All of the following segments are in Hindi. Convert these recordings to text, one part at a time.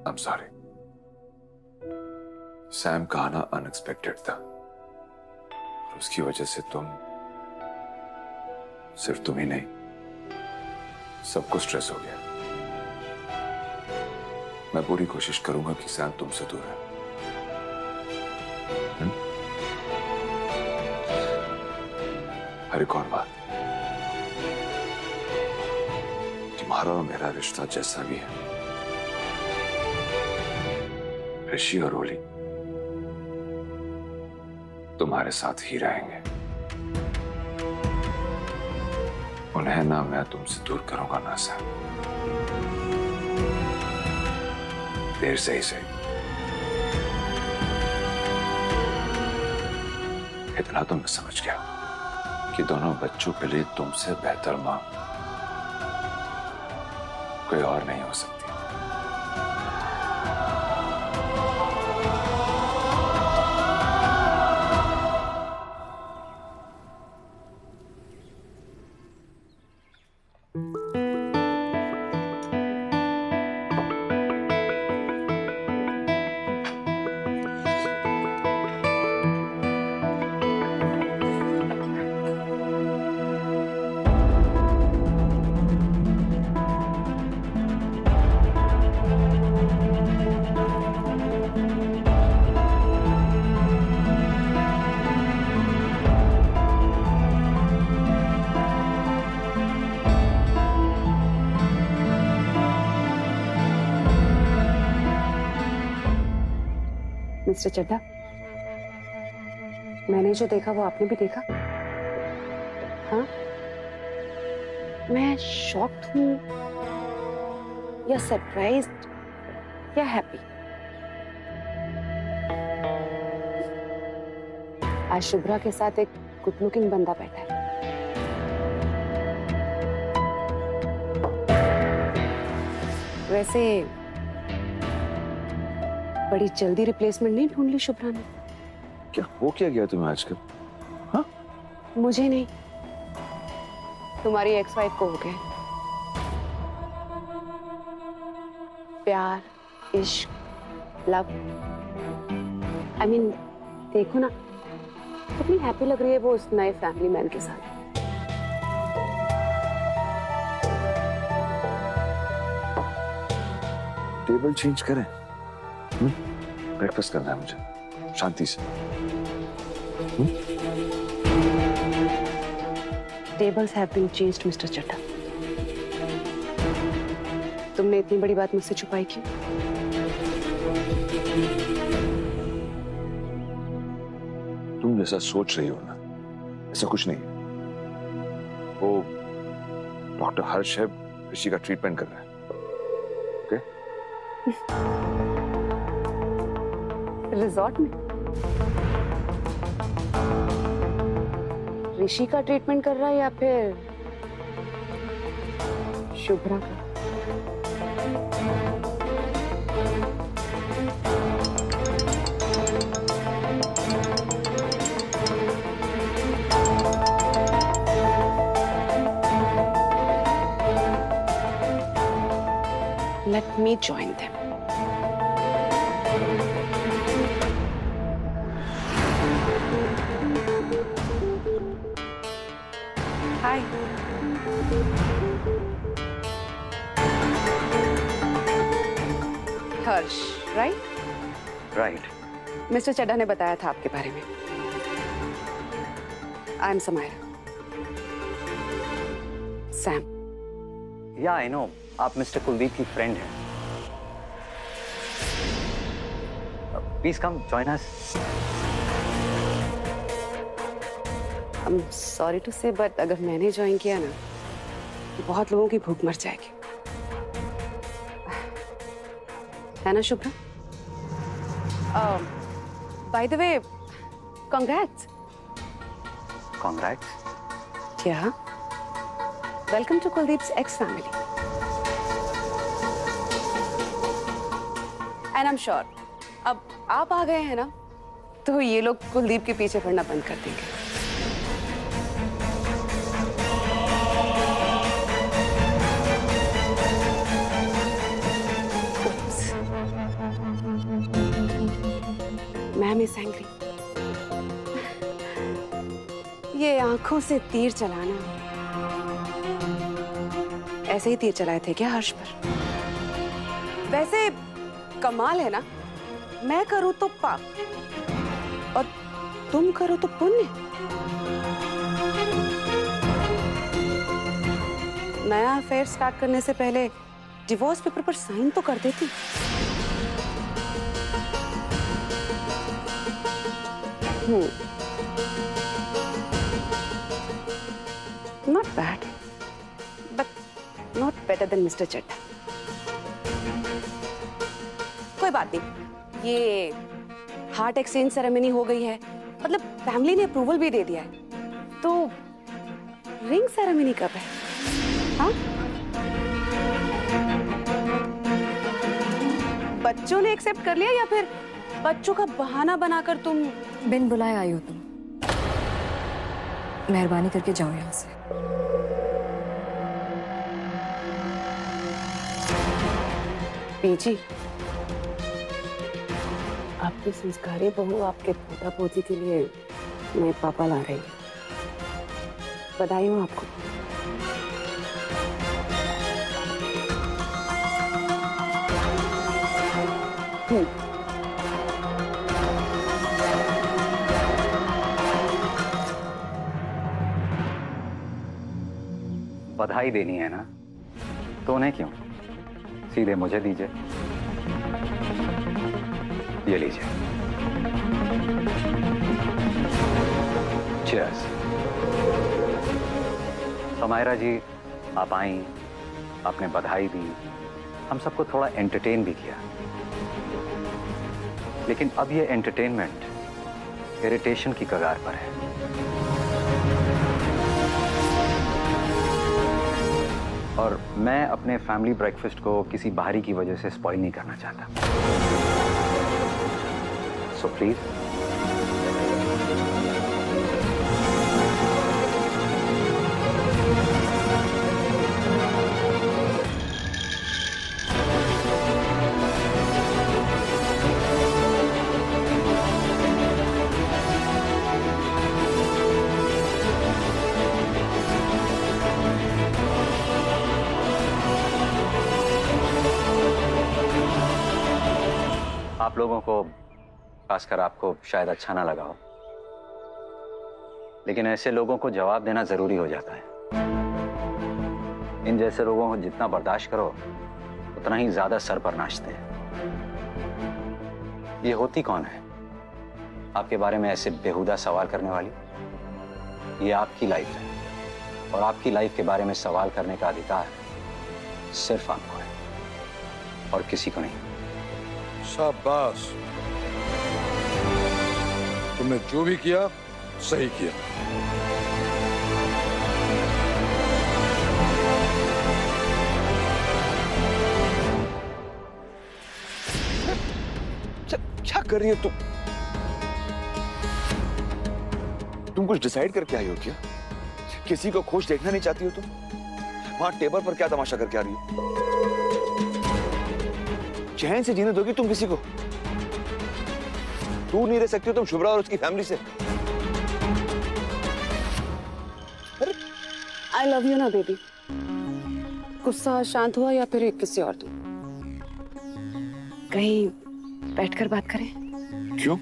I'm sorry. सैम का आना अनएक्सपेक्टेड था और उसकी वजह से सिर्फ तुम ही नहीं, सबको स्ट्रेस हो गया। मैं पूरी कोशिश करूंगा कि सैम तुमसे दूर है। हर एक और बात, तुम्हारा और मेरा रिश्ता जैसा भी है, ऋषि और ओली तुम्हारे साथ ही रहेंगे। उन्हें ना मैं तुमसे दूर करूंगा ना सैम। देर से ही सही, इतना तो मैं समझ गया कि दोनों बच्चों के लिए तुमसे बेहतर मां कोई और नहीं हो सकती। मिस्टर चड्ढा, मैंने जो देखा वो आपने भी देखा? हाँ, मैं शॉक्ड हूं या सरप्राइज्ड या हैप्पी? आज शुभ्रा के साथ एक गुड लुकिंग बंदा बैठा है। वैसे बड़ी जल्दी रिप्लेसमेंट नहीं ढूंढ ली शुभ्रा ने? क्या हो क्या गया तुम्हें आजकल? हाँ? मुझे नहीं, तुम्हारी एक्स वाइफ को हो गया। प्यार, इश्क, लव, आई मीन देखो ना, कितनी हैप्पी लग रही है वो उस नए फैमिली मैन के साथ। टेबल चेंज करें? ब्रेकफास्ट करना है मुझे शांति से। Tables have been changed, mister Chadha. तुमने इतनी बड़ी बात मुझसे छुपाई क्यों? तुम जैसा सोच रही हो ना, ऐसा कुछ नहीं। वो डॉक्टर हर्ष है, ऋषि का ट्रीटमेंट कर रहा है। ओके? रिजॉर्ट में ऋषि का ट्रीटमेंट कर रहा है या फिर शुभ्रा का? Let me join them. Hi. हर्ष, right? Right. मिस्टर चड्ढा ने बताया था आपके बारे में। I am Samaira. Sam. Yeah, I know. आप मिस्टर कुलदीप की फ्रेंड हैं। Please come join us. I'm sorry to say, but अगर मैंने ज्वाइन किया ना, तो बहुत लोगों की भूख मर जाएगी, है ना Shubhra? By the way, congrats. Congrats. Yeah. Welcome to Kuldeep's ex-family. And I'm sure, अब आप आ गए हैं ना, तो ये लोग कुलदीप के पीछे पड़ना बंद कर देंगे। Oops. Ma'am is angry. ये आंखों से तीर चलाना, ऐसे ही तीर चलाए थे क्या हर्ष पर? वैसे कमाल है ना, मैं करूं तो पाप और तुम करो तो पुण्य। नया अफेयर स्टार्ट करने से पहले डिवोर्स पेपर पर साइन तो कर देती। Not bad, but not better than Mr. Chadha. कोई बात नहीं, ये हार्ट एक्सचेंज सेरेमनी हो गई है, मतलब फैमिली ने अप्रूवल भी दे दिया है, तो रिंग सेरेमनी कब है? हाँ? बच्चों ने एक्सेप्ट कर लिया या फिर बच्चों का बहाना बनाकर तुम? बिन बुलाए आई हो तुम, मेहरबानी करके जाओ यहाँ से। पीजी, आपकी संस्कारी बहू आपके पोता पोती के लिए नए पापा ला रही है। बधाई हो आपको। बधाई देनी है ना, तो उन्हें क्यों, सीधे मुझे दीजिए। ये लीजिए। चीयर्स। समायरा जी, आप आई, आपने बधाई दी, हम सबको थोड़ा एंटरटेन भी किया, लेकिन अब ये एंटरटेनमेंट इरिटेशन की कगार पर है। और मैं अपने फैमिली ब्रेकफास्ट को किसी बाहरी की वजह से स्पॉइल नहीं करना चाहता। So please. आप लोगों को, खासकर आपको शायद अच्छा ना लगा हो, लेकिन ऐसे लोगों को जवाब देना जरूरी हो जाता है। इन जैसे लोगों को जितना बर्दाश्त करो उतना ही ज्यादा सर पर नाचते हैं। ये होती कौन है आपके बारे में ऐसे बेहुदा सवाल करने वाली? ये आपकी लाइफ है और आपकी लाइफ के बारे में सवाल करने का अधिकार सिर्फ आपको है और किसी को नहीं। शाबाश, तुमने जो भी किया सही किया। क्या कर रही हो तुम? तुम कुछ डिसाइड करके आई हो क्या? किसी को खुश देखना नहीं चाहती हो तुम? वहां टेबल पर क्या तमाशा करके आ रही हो? चैन से जीने दोगी तुम किसी को? दूर नहीं रह सकती हो तुम शुभ्रा और उसकी फैमिली से? आई लव यू ना बेबी। गुस्सा शांत हुआ या फिर किसी और तुम? कहीं बैठकर बात करें? क्यों?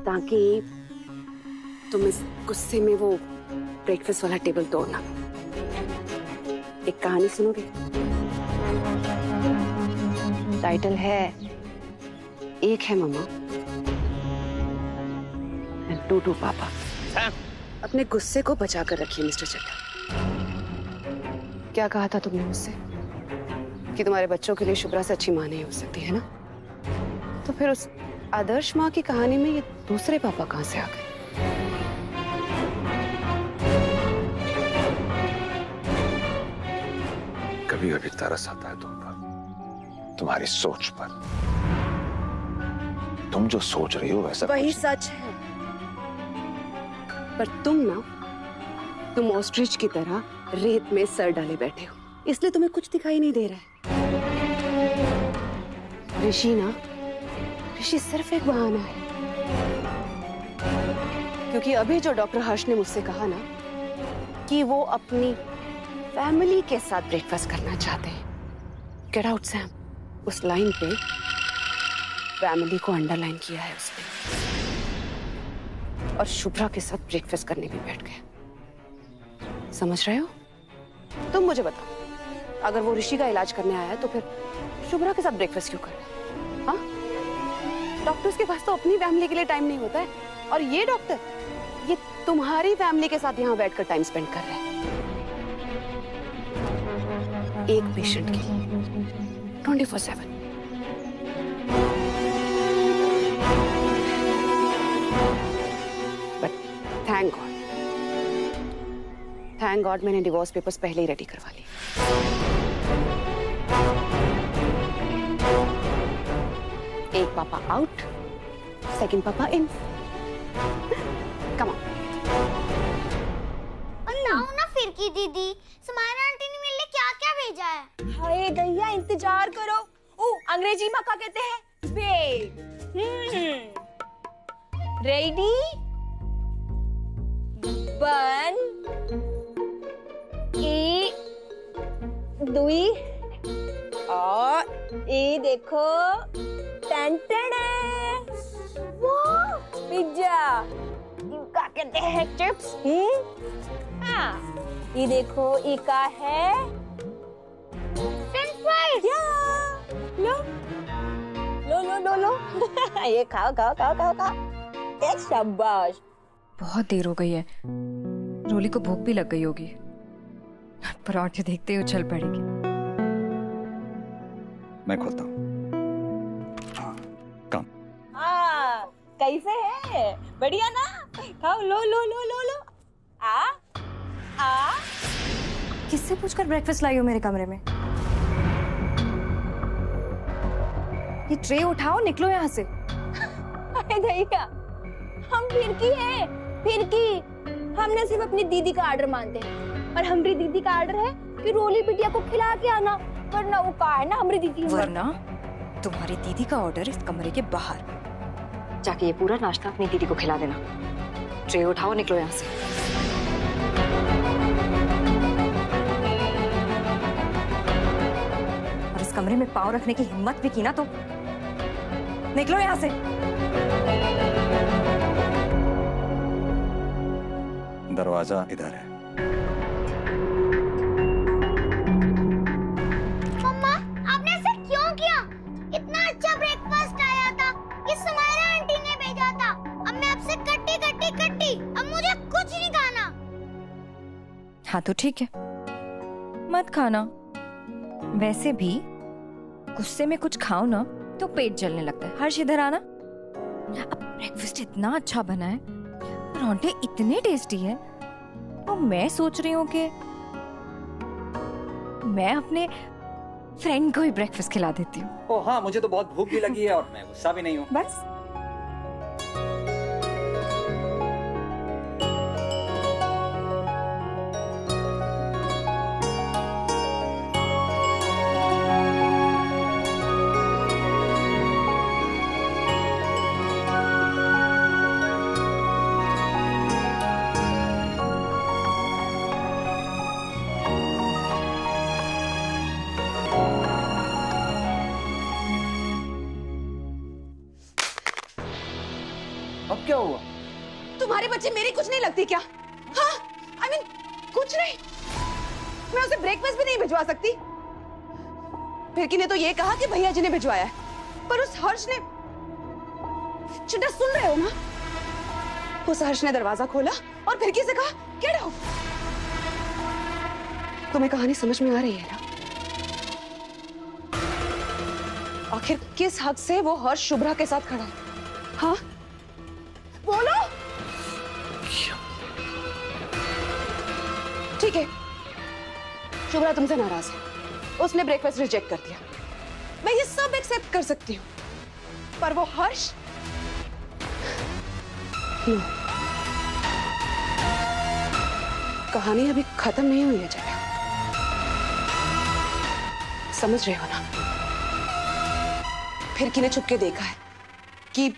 ताकि तुम इस गुस्से में वो ब्रेकफास्ट वाला टेबल तोड़ना। एक कहानी सुनोगे? टाइटल है एक है मम्मा एंड टू पापा। अपने गुस्से को बचा कर रखिए मिस्टर चड्ढा। क्या कहा था तुमने मुझसे कि तुम्हारे बच्चों के लिए शुभ्रा से अच्छी माँ नहीं हो सकती, है ना? तो फिर उस आदर्श माँ की कहानी में ये दूसरे पापा कहां से आ गए? कभी कभी तरस आता है तुम पर, तुम्हारी सोच पर। तुम जो सोच रही हो वैसा वही सच है, पर तुम ऑस्ट्रिच की तरह रेत में सर डाले बैठे हो, इसलिए तुम्हें कुछ दिखाई नहीं दे रहा है। ऋषि ना ऋषि सिर्फ एक बहाना है, क्योंकि अभी जो डॉक्टर हर्ष ने मुझसे कहा ना कि वो अपनी फैमिली के साथ ब्रेकफास्ट करना चाहते हैं, गेट आउट सैम, उस लाइन पे फैमिली को अंडरलाइन किया है उसने, और शुभ्रा के साथ ब्रेकफास्ट करने भी बैठ गए। समझ रहे हो? तुम मुझे बताओ, अगर वो ऋषि का इलाज करने आया है तो फिर शुभ्रा के साथ ब्रेकफास्ट क्यों कर रहा है? हाँ, डॉक्टर्स के पास तो अपनी फैमिली के लिए टाइम नहीं होता है, और ये डॉक्टर ये तुम्हारी फैमिली के साथ यहाँ बैठकर टाइम स्पेंड कर रहे हैं, एक पेशेंट के लिए 24/7। बट थैंक गॉड मैंने डिवोर्स पेपर्स पहले ही रेडी करवा लिए। एक पापा आउट, सेकंड पापा इन। Come on. लाओ ना फिर की दीदी, समायरा आंटी ने मेरे लिए क्या क्या भेजा है। हाय गैया, इंतजार करो। ओ, अंग्रेजी में क्या कहते हैं? वेट। रेडी 1 ए 2 और ये देखो टेंटेड है वो पिज्जा, इनका कहते हैं चिप्स। हाँ, ये देखो इका है फ्रेंच फ्राइज। लो लो लो लो लो ये खाओ खाओ खाओ खाओ खाओ। एक शाबाश। बहुत देर हो गई है, रोली को भूख भी लग गई होगी, पराठे देखते ही उछल पड़ेगी। मैं खोलता हूँ। कम। कैसे है? बढ़िया ना? खाओ, लो लो लो लो लो। आ किससे पूछकर ब्रेकफास्ट लाई हो मेरे कमरे में? ये ट्रे उठाओ, निकलो यहाँ से। अरे भैया, हम फिरकी हैं, फिरकी। हमने सिर्फ अपनी दीदी का ऑर्डर मानते हैं, और हमारी दीदी का ऑर्डर है कि रोली बिटिया को खिला के आना, वरना वो कहा है ना हमारी दीदी। वरना तुम्हारी दीदी का ऑर्डर इस कमरे के बाहर। जाके ये पूरा नाश्ता अपनी दीदी को खिला देना। ट्रे उठाओ, निकलो यहाँ से। और इस कमरे में पाँव रखने की हिम्मत भी की ना तो निकलो यहाँ से। दरवाजा इधर है। मम्मा, आपने ऐसा क्यों किया? इतना अच्छा ब्रेकफास्ट आया था, ये समायरा आंटी ने भेजा था। अब मैं आपसे कट्टी, अब मुझे कुछ नहीं खाना। हाँ तो ठीक है, मत खाना। वैसे भी गुस्से में कुछ खाओ ना तो पेट जलने लगता है। हर्ष इधर आना। अब ब्रेकफास्ट इतना अच्छा बना है, परांठे इतने टेस्टी है, तो मैं सोच रही हूँ कि मैं अपने फ्रेंड को ही ब्रेकफास्ट खिला देती हूँ। ओ हाँ, मुझे तो बहुत भूख भी लगी है और मैं गुस्सा भी नहीं हूँ। बस अब क्या हुआ? तुम्हारी बच्ची मेरी कुछ नहीं लगती क्या? हाँ, I mean, कुछ नहीं। मैं उसे ब्रेकफास्ट भी नहीं भिजवा सकती। फिरकी ने तो ये कहा कि भैया जी ने भिजवाया है, पर उस हर्ष ने, चिंटा सुन रहे हो ना? उस हर्ष ने दरवाजा खोला और फिरकी से कहा गेट आउट। तुम्हें कहानी समझ में आ रही है ना? आखिर किस हक से वो हर्ष शुभ्रा के साथ खड़ा है? हाँ, बोलो। ठीक है, शुभ्रा तुमसे नाराज है, उसने ब्रेकफास्ट रिजेक्ट कर दिया, मैं ये सब एक्सेप्ट कर सकती हूँ, पर वो हर्ष नो। कहानी अभी खत्म नहीं हुई है जया, समझ रहे हो ना? फिरकी ने छुपके देखा है कि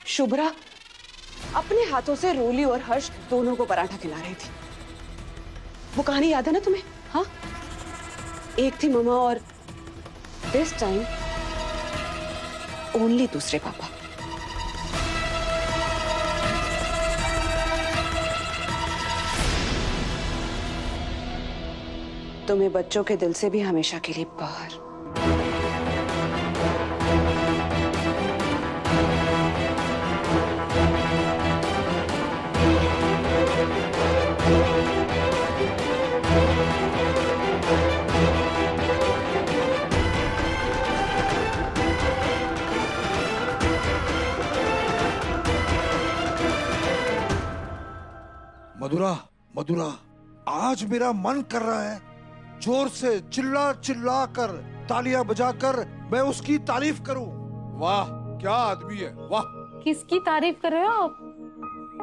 शुभ्रा अपने हाथों से रोली और हर्ष दोनों को पराठा खिला रही थी। वो कहानी याद है ना तुम्हें? हाँ, एक थी ममा और दिस टाइम ओनली दूसरे पापा। तुम्हें बच्चों के दिल से भी हमेशा के लिए बाहर। मधुरा, मधुरा, आज मेरा मन कर रहा है जोर से चिल्ला चिल्ला कर तालियां बजाकर मैं उसकी तारीफ करूं। वाह क्या आदमी है, वाह। किसकी तारीफ कर रहे हो आप?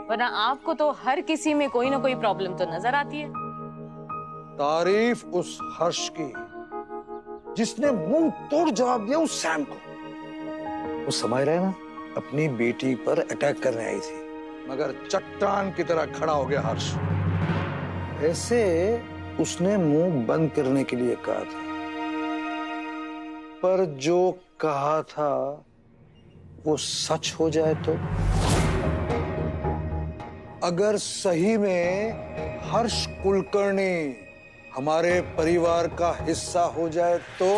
वरना आपको तो हर किसी में कोई ना कोई प्रॉब्लम तो नजर आती है। तारीफ उस हर्ष की जिसने मुंह तोड़ जवाब दिया उस सैम को। वो समझ रहे ना, अपनी बेटी पर अटैक करने आई थी, मगर चट्टान की तरह खड़ा हो गया हर्ष। ऐसे उसने मुंह बंद करने के लिए कहा था, पर जो कहा था वो सच हो जाए तो? अगर सही में हर्ष कुलकर्णी हमारे परिवार का हिस्सा हो जाए तो?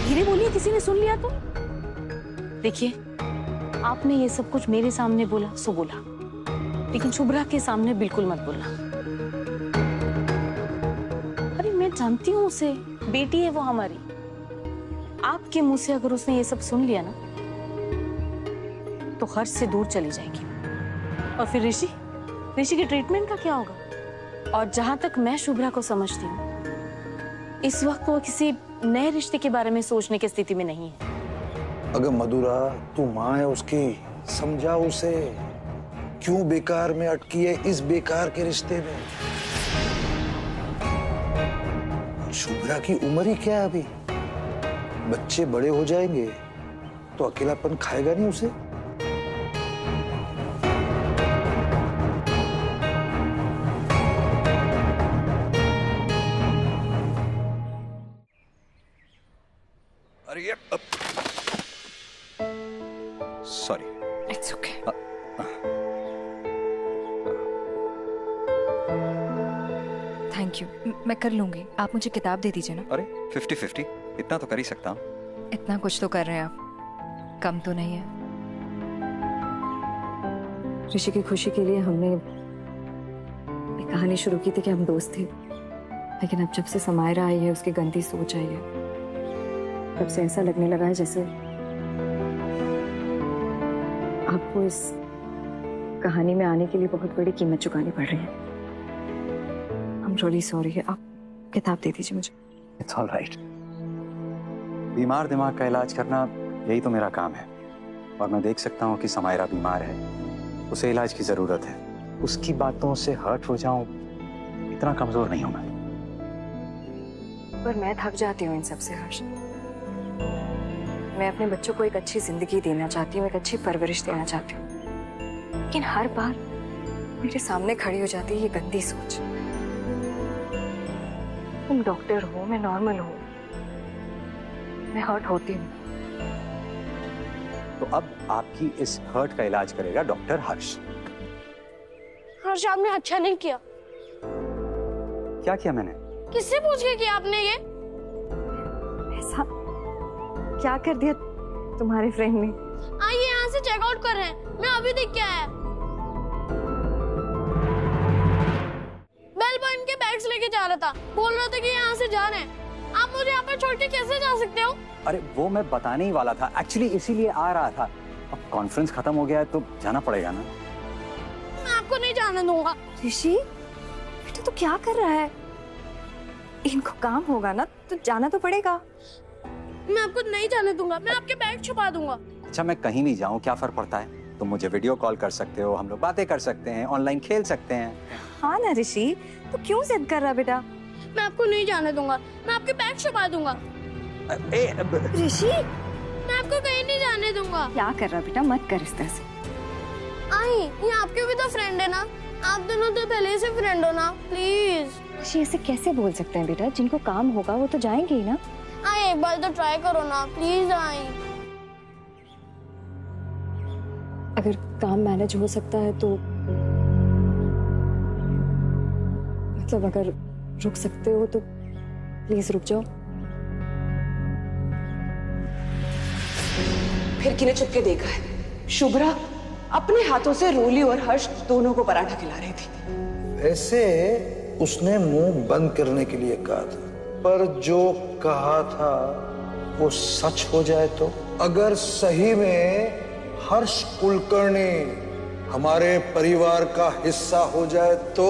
धीरे बोलिए, किसी ने सुन लिया तो? देखिए, आपने ये सब कुछ मेरे सामने बोला सो बोला, लेकिन शुभ्रा के सामने बिल्कुल मत बोलना। अरे मैं जानती हूँ उसे, बेटी है वो हमारी। आपके मुंह से अगर उसने ये सब सुन लिया ना तो हर्ष से दूर चली जाएगी। और फिर ऋषि की ट्रीटमेंट का क्या होगा? और जहां तक मैं शुभ्रा को समझती हूँ, इस वक्त वो किसी नए रिश्ते के बारे में सोचने की स्थिति में नहीं है। अगर मधुरा तू माँ है उसकी, समझा उसे, क्यों बेकार में अटकी है इस बेकार के रिश्ते में। शुभ्रा की उम्र ही क्या है अभी, बच्चे बड़े हो जाएंगे तो अकेलापन खाएगा नहीं उसे। अरे ये sorry. It's okay. Thank you, मैं कर लूंगी। आप मुझे किताब दे दीजिए ना। अरे 50-50 इतना तो कर ही सकता हूँ। इतना कुछ तो कर रहे हैं आप, कम तो नहीं है। ऋषि की खुशी के लिए हमने एक कहानी शुरू की थी कि हम दोस्त थे, लेकिन अब जब से समायरा आई है, उसकी गंदी सोच आई है, तब से ऐसा लगने लगा है जैसे आपको इस कहानी में आने के लिए बहुत बड़ी कीमत चुकानी पड़ रही है। I'm really sorry। आप किताब दे दीजिए मुझे। It's all right। बीमार दिमाग का इलाज करना यही तो मेरा काम है, और मैं देख सकता हूँ कि समायरा बीमार है, उसे इलाज की जरूरत है। उसकी बातों से हर्ट हो जाऊं, इतना कमजोर नहीं हूं मैं। पर मैं थक जाती हूँ इन सब से हर्ष। मैं अपने बच्चों को एक अच्छी जिंदगी देना चाहती हूँ, एक अच्छी परवरिश देना चाहती हूँ, लेकिन हर बार मेरे सामने खड़ी हो जाती है ये गंदी सोच। तुम डॉक्टर हो, मैं नॉर्मल हूँ, मैं हर्ट होती हूँ। तो अब आपकी इस हर्ट का इलाज करेगा डॉक्टर हर्ष। हर्ष, आपने अच्छा नहीं किया। क्या किया मैंने? किससे पूछ के किया आपने ये? ऐसा क्या कर दिया तुम्हारे फ्रेंड ने? आइए यहाँ से चेकआउट कर रहे हैं, मैं अभी देख के आया। बेल बॉय के बैग्स लेके जा रहा था, बोल रहा था कि यहाँ से जा रहे हैं। आप मुझे यहाँ पर छोड़ के कैसे जा सकते हो? अरे वो मैं बताने ही वाला था, एक्चुअली इसीलिए आ रहा था। अब कॉन्फ्रेंस खत्म हो गया है तो जाना पड़ेगा ना। मैं आपको नहीं जाने दूंगा। ऋषि बेटा तू क्या कर रहा है? इनको काम होगा ना तो जाना तो पड़ेगा। मैं आपको नहीं जाने दूंगा, मैं आपके बैग छुपा दूंगा। अच्छा मैं कहीं भी जाऊं क्या फर्क पड़ता है? तुम मुझे वीडियो कॉल कर सकते हो, हम लोग बातें कर सकते हैं, ऑनलाइन खेल सकते हैं। हाँ ना ऋषि, तो क्यों जिद कर रहा बेटा? मैं आपको नहीं जाने दूंगा, मैं आपके बैग छुपा दूंगा। ऋषि मैं आपको कहीं नहीं जाने दे दूंगा। क्या कर रहा बेटा, मत कर इस तरह से। आई, ये आपके भी तो फ्रेंड है ना, आप दोनों तो पहले से फ्रेंड हो ना, प्लीज। ऐसे कैसे बोल सकते हैं बेटा, जिनको काम होगा वो तो जाएंगे ही ना। आई, एक बार तो ट्राई करो ना प्लीज। आई, अगर काम मैनेज हो सकता है तो, मतलब अगर रुक सकते हो तो प्लीज रुक जाओ। फिरकी ने चुपके देखा है, शुभ्रा अपने हाथों से रोली और हर्ष दोनों को पराठा खिला रही थी। ऐसे उसने मुंह बंद करने के लिए कहा था, पर जो कहा था वो सच हो जाए तो, अगर सही में हर्ष कुलकर्णी हमारे परिवार का हिस्सा हो जाए तो